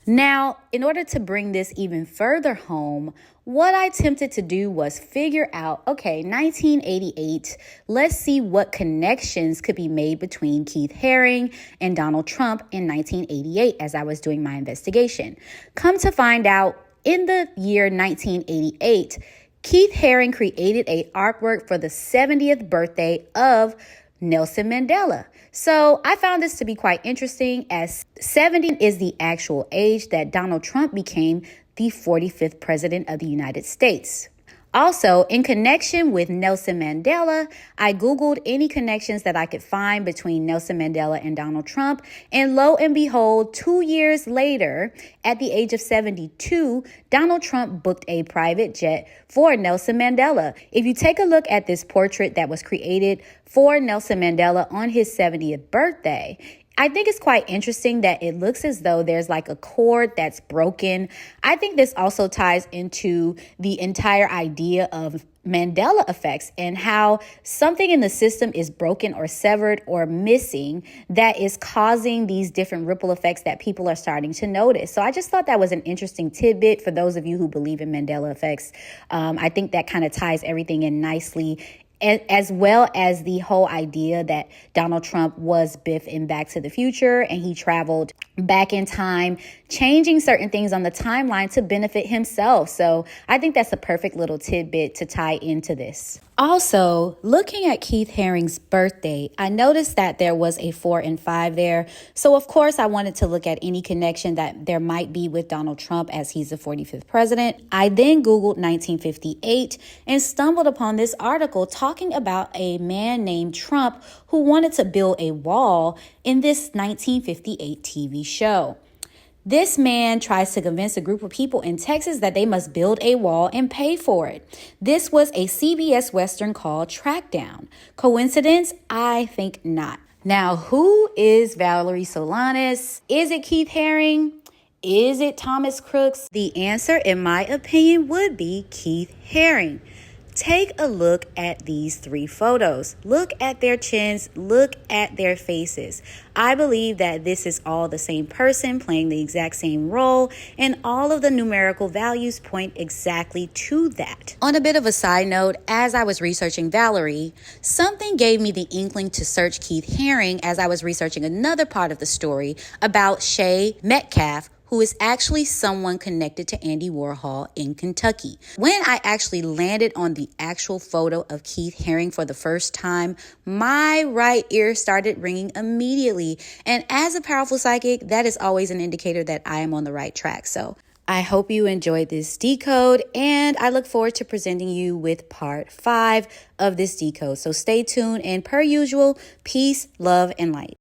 Now, in order to bring this even further home, what I attempted to do was figure out, okay, 1988, let's see what connections could be made between Keith Haring and Donald Trump in 1988 as I was doing my investigation. Come to find out, in the year 1988, Keith Haring created an artwork for the 70th birthday of Nelson Mandela. So I found this to be quite interesting, as 70 is the actual age that Donald Trump became the 45th president of the United States. Also, in connection with Nelson Mandela, I Googled any connections that I could find between Nelson Mandela and Donald Trump. And lo and behold, 2 years later, at the age of 72, Donald Trump booked a private jet for Nelson Mandela. If you take a look at this portrait that was created for Nelson Mandela on his 70th birthday, I think it's quite interesting that it looks as though there's like a cord that's broken. I think this also ties into the entire idea of Mandela effects and how something in the system is broken or severed or missing that is causing these different ripple effects that people are starting to notice. So I just thought that was an interesting tidbit for those of you who believe in Mandela effects. I think that kind of ties everything in nicely, as well as the whole idea that Donald Trump was Biff in Back to the Future and he traveled back in time, changing certain things on the timeline to benefit himself. So I think that's a perfect little tidbit to tie into this. Also, looking at Keith Haring's birthday, I noticed that there was a 4 and 5 there. So, of course, I wanted to look at any connection that there might be with Donald Trump as he's the 45th president. I then Googled 1958 and stumbled upon this article talking about a man named Trump who wanted to build a wall in this 1958 TV show. This man tries to convince a group of people in Texas that they must build a wall and pay for it. This was a CBS Western called Trackdown. Coincidence? I think not. Now, who is Valerie Solanas? Is it Keith Haring? Is it Thomas Crooks? The answer, in my opinion, would be Keith Haring. Take a look at these 3 photos. Look at their chins. Look at their faces. I believe that this is all the same person playing the exact same role, and all of the numerical values point exactly to that. On a bit of a side note, as I was researching Valerie, something gave me the inkling to search Keith Haring as I was researching another part of the story about Shay Metcalf, who is actually someone connected to Andy Warhol in Kentucky. When I actually landed on the actual photo of Keith Haring for the first time, my right ear started ringing immediately. And as a powerful psychic, that is always an indicator that I am on the right track. So I hope you enjoyed this decode, and I look forward to presenting you with part 5 of this decode. So stay tuned, and per usual, peace, love, and light.